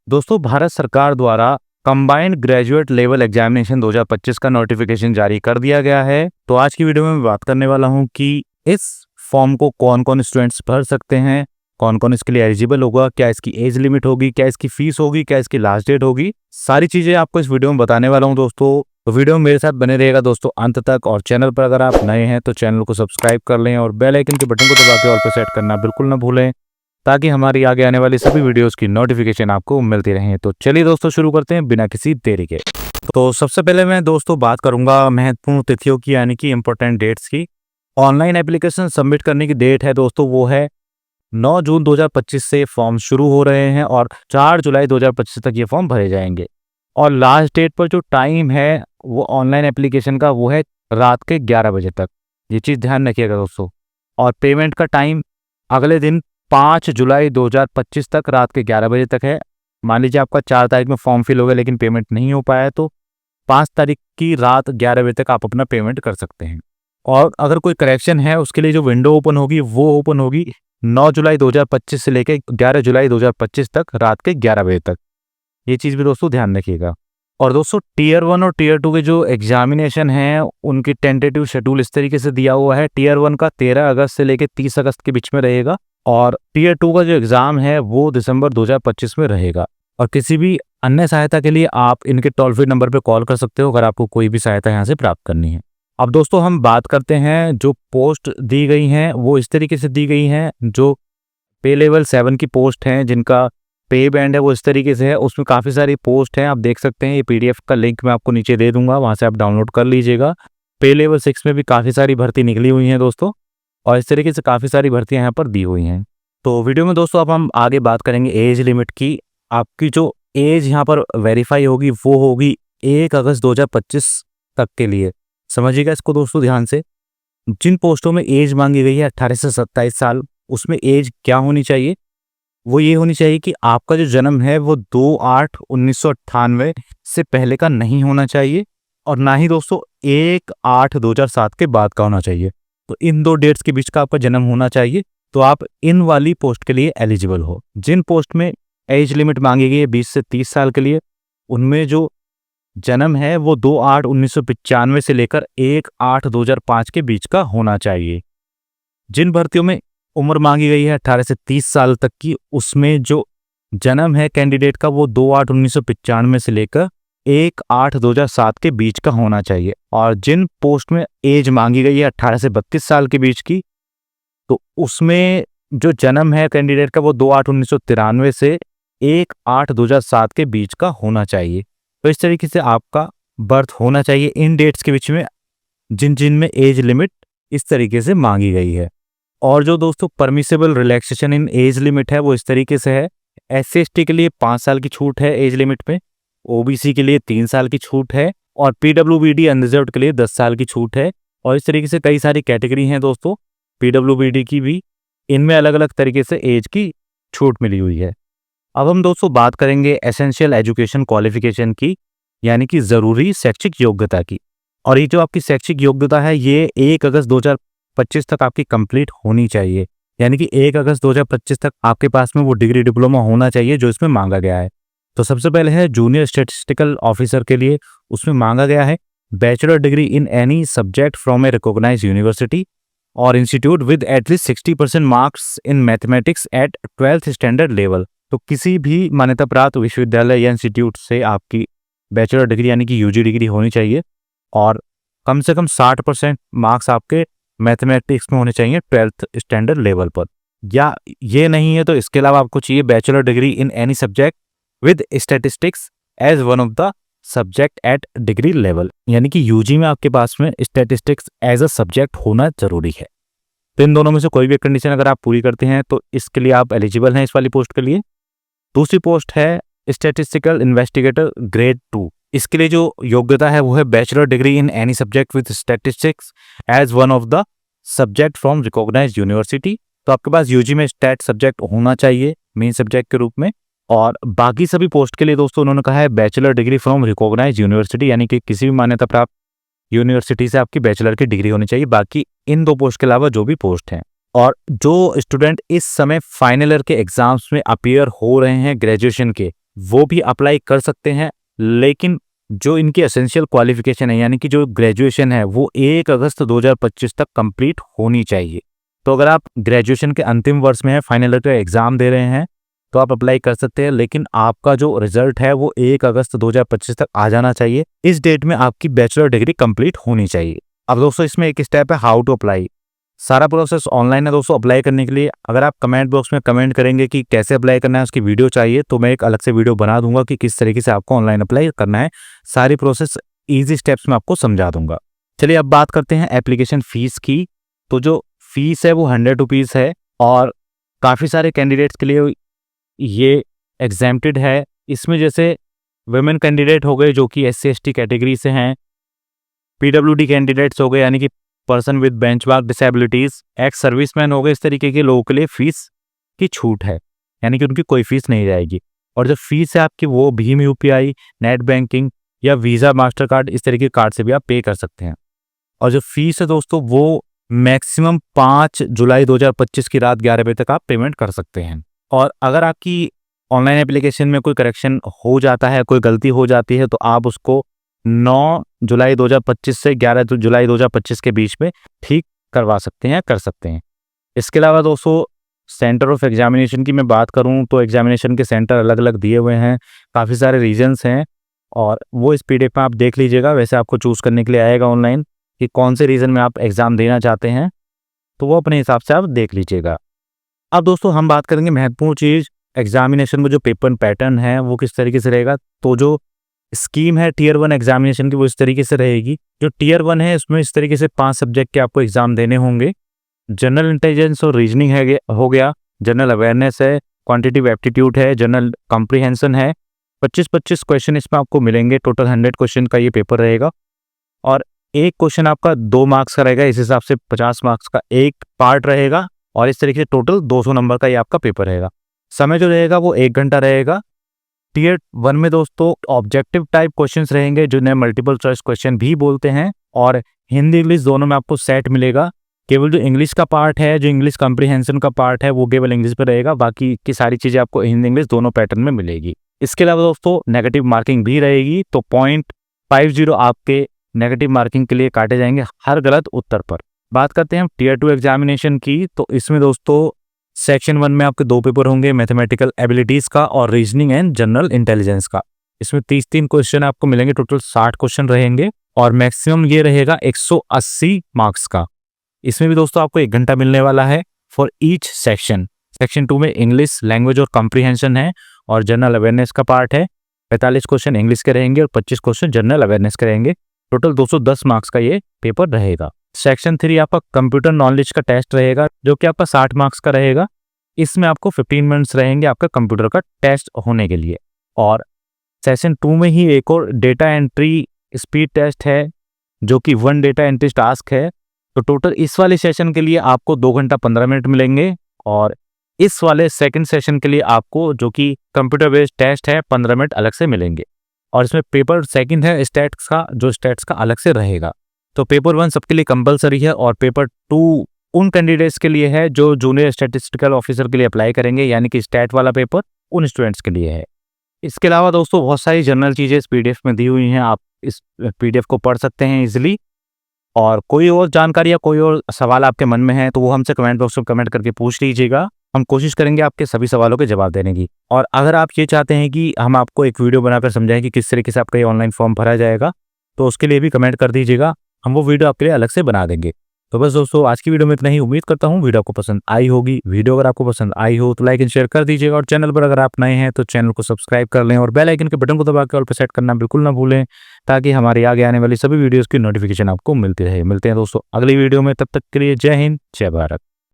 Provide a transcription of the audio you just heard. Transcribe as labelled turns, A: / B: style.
A: दोस्तों, भारत सरकार द्वारा कंबाइंड ग्रेजुएट लेवल एग्जामिनेशन 2025 का नोटिफिकेशन जारी कर दिया गया है। तो आज की वीडियो में मैं बात करने वाला हूं कि इस फॉर्म को कौन कौन स्टूडेंट्स भर सकते हैं, कौन कौन इसके लिए एलिजिबल होगा, क्या इसकी एज लिमिट होगी, क्या इसकी फीस होगी, क्या इसकी लास्ट डेट होगी। सारी चीजें आपको इस वीडियो में बताने वाला हूं दोस्तों। तो वीडियो में मेरे साथ बने रहेगा दोस्तों अंत तक। और चैनल पर अगर आप नए हैं तो चैनल को सब्सक्राइब कर लें और बेल आइकन के बटन को दबा के ऑल पर सेट करना बिल्कुल ना भूलें, ताकि हमारी आगे आने वाली सभी वीडियोस की नोटिफिकेशन आपको मिलती रहे। तो चलिए दोस्तों, शुरू करते हैं बिना किसी देरी के। तो सबसे पहले मैं दोस्तों बात करूंगा महत्वपूर्ण तिथियों की, यानी कि इंपॉर्टेंट डेट्स की। ऑनलाइन एप्लीकेशन सबमिट करने की डेट है दोस्तों, वो है 9 जून 2025 से फॉर्म शुरू हो रहे हैं और 4 जुलाई 2025 तक ये फॉर्म भरे जाएंगे। और लास्ट डेट पर जो टाइम है वो ऑनलाइन एप्लीकेशन का वो है रात के 11 बजे तक। ये चीज़ ध्यान रखिएगा दोस्तों। और पेमेंट का टाइम अगले दिन 5 जुलाई 2025 तक रात के 11 बजे तक है। मान लीजिए आपका 4 तारीख में फॉर्म फिल हो गया लेकिन पेमेंट नहीं हो पाया, तो 5 तारीख की रात 11 बजे तक आप अपना पेमेंट कर सकते हैं। और अगर कोई करेक्शन है उसके लिए जो विंडो ओपन होगी वो ओपन होगी 9 जुलाई 2025 से लेकर 11 जुलाई 2025 तक रात के 11 बजे तक। ये चीज़ भी दोस्तों ध्यान रखिएगा। और दोस्तों, टीयर 1 और टीयर 2 के जो एग्जामिनेशन हैं उनकी टेंटेटिव शेड्यूल इस तरीके से दिया हुआ है। टीयर 1 का 13 अगस्त से लेकर 30 अगस्त के बीच में रहेगा और टीयर 2 का जो एग्जाम है वो दिसंबर 2025 में रहेगा। और किसी भी अन्य सहायता के लिए आप इनके टोल फ्री नंबर पर कॉल कर सकते हो अगर आपको कोई भी सहायता यहाँ से प्राप्त करनी है। अब दोस्तों हम बात करते हैं, जो पोस्ट दी गई हैं वो इस तरीके से दी गई हैं। जो पे लेवल 7 की पोस्ट हैं, जिनका पे बैंड है वो इस तरीके से है। उसमें काफ़ी सारी पोस्ट हैं, आप देख सकते हैं। ये पीडीएफ का लिंक मैं आपको नीचे दे दूंगा, वहाँ से आप डाउनलोड कर लीजिएगा। पे लेवल 6 में भी काफ़ी सारी भर्ती निकली हुई हैं दोस्तों, और इस तरीके से काफ़ी सारी भर्तियां यहाँ पर दी हुई हैं। तो वीडियो में दोस्तों अब हम आगे बात करेंगे एज लिमिट की। आपकी जो एज यहाँ पर वेरीफाई होगी वो होगी 1 अगस्त 2025 तक के लिए। समझिएगा इसको दोस्तों ध्यान से। जिन पोस्टों में एज मांगी गई है 18 से 27 साल, उसमें एज क्या होनी चाहिए? वो ये होनी चाहिए कि आपका जो जन्म है वो 2/8/1998 से पहले का नहीं होना चाहिए, और ना ही दोस्तों 1/8/2007 के बाद का होना चाहिए। तो इन दो डेट्स के बीच का आपका जन्म होना चाहिए, तो आप इन वाली पोस्ट के लिए एलिजिबल हो। जिन पोस्ट में एज लिमिट मांगी गई है 20 से 30 साल के लिए, उनमें जो जन्म है वो 2/8/1995 से लेकर 1/8/2005 के बीच का होना चाहिए। जिन भर्तियों में उम्र मांगी गई है 18 से 30 साल तक की, उसमें जो जन्म है कैंडिडेट का वो 2/8/1995 से लेकर 1/8/2007 के बीच का होना चाहिए। और जिन पोस्ट में एज मांगी गई है 18 से 32 साल के बीच की, तो उसमें जो जन्म है कैंडिडेट का वो 2/8/1993 से 1/8/2007 के बीच का होना चाहिए। तो इस तरीके से आपका बर्थ होना चाहिए इन डेट्स के बीच में, जिन जिन में एज लिमिट इस तरीके से मांगी गई है। और जो दोस्तों परमिसेबल रिलैक्सेशन इन एज लिमिट है वो इस तरीके से है। SC/ST के लिए 5 साल की छूट है एज लिमिट में, OBC के लिए 3 साल की छूट है, और PWBD अनरिजर्व्ड के लिए 10 साल की छूट है। और इस तरीके से कई सारी कैटेगरी हैं दोस्तों PWBD की भी, इनमें अलग अलग तरीके से एज की छूट मिली हुई है। अब हम दोस्तों बात करेंगे एसेंशियल एजुकेशन क्वालिफिकेशन की, यानी कि ज़रूरी शैक्षिक योग्यता की। और ये जो आपकी शैक्षिक योग्यता है ये 1 अगस्त 2025 तक आपकी कंप्लीट होनी चाहिए। यानी कि 1 अगस्त 2025 तक आपके पास में वो डिग्री डिप्लोमा होना चाहिए जो इसमें मांगा गया है। तो सबसे पहले है जूनियर स्टैटिस्टिकल ऑफिसर के लिए, उसमें मांगा गया है bachelor degree in any subject from a recognised university और institute with at least 60% marks in mathematics at 12th standard level. तो किसी भी मान्यता प्राप्त विश्वविद्यालय या इंस्टीट्यूट से आपकी बैचलर डिग्री यानी कि UG डिग्री होनी चाहिए, और कम से कम 60% मार्क्स आपके मैथमेटिक्स में होने चाहिए 12th स्टैंडर्ड लेवल पर। या ये नहीं है तो इसके अलावा आपको चाहिए bachelor degree in any subject with statistics as one of the subject at degree level, यानी कि UG में आपके पास में स्टैटिस्टिक्स एज अ सब्जेक्ट होना जरूरी है। तो इन दोनों में से कोई भी कंडीशन अगर आप पूरी करते हैं तो इसके लिए आप एलिजिबल हैं इस वाली पोस्ट के लिए। दूसरी पोस्ट है स्टैटिस्टिकल इन्वेस्टिगेटर ग्रेड 2। इसके लिए जो योग्यता है वो है bachelor degree in any subject with statistics as one of the subject from recognised university. तो आपके पास UG में स्टैट सब्जेक्ट होना चाहिए मेन सब्जेक्ट के रूप में। और बाकी सभी पोस्ट के लिए दोस्तों उन्होंने कहा है bachelor degree from recognised university, यानी कि किसी भी मान्यता प्राप्त यूनिवर्सिटी से आपकी बैचलर की डिग्री होनी चाहिए, बाकी इन दो पोस्ट के अलावा जो भी पोस्ट हैं। और जो स्टूडेंट इस समय फाइनल ईयर के एग्जाम्स में अपीयर हो रहे हैं ग्रेजुएशन के, वो भी अप्लाई कर सकते हैं, लेकिन जो इनकी एसेंशियल क्वालिफिकेशन है यानी कि जो ग्रेजुएशन है वो 1 अगस्त 2025 तक कंप्लीट होनी चाहिए। तो अगर आप ग्रेजुएशन के अंतिम वर्ष में है, फाइनल ईयर का एग्जाम दे रहे हैं, तो आप अप्लाई कर सकते हैं, लेकिन आपका जो रिजल्ट है वो 1 अगस्त 2025 तक आ जाना चाहिए। इस डेट में आपकी बैचलर डिग्री कंप्लीट होनी चाहिए। अब दोस्तों इसमें एक स्टेप है हाउ टू अप्लाई। सारा प्रोसेस ऑनलाइन है दोस्तों अप्लाई करने के लिए। अगर आप कमेंट बॉक्स में कमेंट करेंगे कि कैसे अप्लाई करना है, उसकी वीडियो चाहिए, तो मैं एक अलग से वीडियो बना दूंगा कि किस तरीके से आपको ऑनलाइन अप्लाई करना है। सारी प्रोसेस ईजी स्टेप्स में आपको समझा दूंगा। चलिए अब बात करते हैं एप्लीकेशन फीस की। तो जो फीस है वो 100 रुपीज़ है और काफ़ी सारे कैंडिडेट्स के लिए ये एग्जेम्प्टेड है। इसमें जैसे वुमेन कैंडिडेट हो गए जो कि SC/ST कैटेगरी से हैं, PWD कैंडिडेट्स हो गए यानी कि person with benchmark disabilities, ex serviceman हो गए, इस तरीके के लोगों के लिए फीस की छूट है, यानी कि उनकी कोई फीस नहीं जाएगी। और जो फीस है आपकी वो भीम UPI, नेट बैंकिंग या वीज़ा मास्टर कार्ड इस तरीके के कार्ड से भी आप पे कर सकते हैं। और जो फीस है दोस्तों वो मैक्सिमम 5 जुलाई 2025 की रात 11 बजे तक आप पेमेंट कर सकते हैं। और अगर आपकी ऑनलाइन एप्लीकेशन में कोई करेक्शन हो जाता है, कोई गलती हो जाती है, तो आप उसको 9 जुलाई 2025 से 11 जुलाई 2025 के बीच में ठीक करवा सकते हैं, कर सकते हैं। इसके अलावा दोस्तों सेंटर ऑफ एग्जामिनेशन की मैं बात करूं तो एग्जामिनेशन के सेंटर अलग अलग दिए हुए हैं, काफ़ी सारे रीजन्स हैं और वो इस PDF में आप देख लीजिएगा। वैसे आपको चूज़ करने के लिए आएगा ऑनलाइन कि कौन से रीजन में आप एग्ज़ाम देना चाहते हैं, तो वो अपने हिसाब से आप देख लीजिएगा। अब दोस्तों हम बात करेंगे महत्वपूर्ण चीज़, एग्जामिनेशन में जो पेपर पैटर्न है वो किस तरीके से रहेगा। तो जो स्कीम है Tier 1 एग्जामिनेशन की वो इस तरीके से रहेगी। जो Tier 1 है इसमें इस तरीके से 5 सब्जेक्ट के आपको एग्जाम देने होंगे। जनरल इंटेलिजेंस और रीजनिंग है हो गया, जनरल अवेयरनेस है, क्वांटिटेटिव एप्टीट्यूड है, जनरल कॉम्प्रिहेंशन है। 25-25 क्वेश्चन इसमें आपको मिलेंगे। टोटल 100 क्वेश्चन का ये पेपर रहेगा और एक क्वेश्चन आपका 2 मार्क्स का रहेगा। इस हिसाब से 50 मार्क्स का एक पार्ट रहेगा और इस तरीके से टोटल 200 नंबर का ये आपका पेपर रहेगा। समय जो रहेगा वो 1 घंटा रहेगा। Tier 1 में दोस्तों ऑब्जेक्टिव टाइप क्वेश्चंस रहेंगे जिन्हें मल्टीपल चॉइस क्वेश्चन भी बोलते हैं और हिंदी इंग्लिश दोनों में आपको सेट मिलेगा। केवल जो इंग्लिश का पार्ट है, जो इंग्लिश कॉम्प्रिहेंशन का पार्ट है वो केवल इंग्लिश पे रहेगा, बाकी की सारी चीज़ें आपको हिंदी इंग्लिश दोनों पैटर्न में मिलेगी। इसके अलावा दोस्तों नेगेटिव मार्किंग भी रहेगी, तो 0.50 आपके नेगेटिव मार्किंग के लिए काटे जाएंगे हर गलत उत्तर पर। बात करते हैं हम Tier 2 एग्जामिनेशन की। तो इसमें दोस्तों सेक्शन 1 में आपके 2 पेपर होंगे, मैथमेटिकल एबिलिटीज़ का और रीजनिंग एंड जनरल इंटेलिजेंस का। इसमें 30 क्वेश्चन आपको मिलेंगे, टोटल 60 क्वेश्चन रहेंगे और मैक्सिमम ये रहेगा 180 मार्क्स का। इसमें भी दोस्तों आपको 1 घंटा मिलने वाला है फॉर ईच सेक्शन। सेक्शन 2 में इंग्लिश लैंग्वेज और कॉम्प्रिहेंशन है और जनरल अवेयरनेस का पार्ट है। 45 क्वेश्चन इंग्लिश के रहेंगे और 25 क्वेश्चन जनरल अवेयरनेस के रहेंगे। टोटल 210 मार्क्स का ये पेपर रहेगा। सेक्शन 3 आपका कंप्यूटर नॉलेज का टेस्ट रहेगा जो कि आपका 60 मार्क्स का रहेगा। इसमें आपको 15 मिनट्स रहेंगे आपका कंप्यूटर का टेस्ट होने के लिए। और सेशन 2 में ही एक और डेटा एंट्री स्पीड टेस्ट है जो कि 1 डेटा एंट्री टास्क है। तो टोटल इस वाले सेशन के लिए आपको 2 घंटा 15 मिनट मिलेंगे और इस वाले सेकंड सेशन के लिए आपको जो कि कंप्यूटर बेस्ड टेस्ट है 15 मिनट अलग से मिलेंगे। और इसमें पेपर सेकंड है स्टैट्स का, जो स्टैट्स का अलग से रहेगा। तो पेपर 1 सबके लिए कंपलसरी है और पेपर 2 उन कैंडिडेट्स के लिए है जो जूनियर स्टैटिस्टिकल ऑफिसर के लिए अप्लाई करेंगे, यानी कि स्टैट वाला पेपर उन स्टूडेंट्स के लिए है। इसके अलावा दोस्तों बहुत सारी जनरल चीज़ें इस PDF में दी हुई हैं, आप इस PDF को पढ़ सकते हैं इजीली। और कोई और जानकारी या कोई और सवाल आपके मन में है तो वो हमसे कमेंट बॉक्स में कमेंट करके पूछ लीजिएगा। हम कोशिश करेंगे आपके सभी सवालों के जवाब देने की। और अगर आप ये चाहते हैं कि हम आपको एक वीडियो बनाकर समझाएं कि किस तरीके से आपका ये ऑनलाइन फॉर्म भरा जाएगा, तो उसके लिए भी कमेंट कर दीजिएगा, हम वो वीडियो आपके लिए अलग से बना देंगे। तो बस दोस्तों आज की वीडियो में इतना ही। उम्मीद करता हूँ वीडियो आपको पसंद आई होगी। वीडियो अगर आपको पसंद आई हो तो लाइक एंड शेयर कर दीजिएगा और चैनल पर अगर आप नए हैं तो चैनल को सब्सक्राइब कर लें और बेल आइकन के बटन को दबा के ऑल पे सेट करना बिल्कुल ना भूलें, ताकि हमारे आगे आने वाली सभी वीडियोस की नोटिफिकेशन आपको मिलती रहे। मिलते हैं दोस्तों अगली वीडियो में, तब तक के लिए जय हिंद, जय भारत।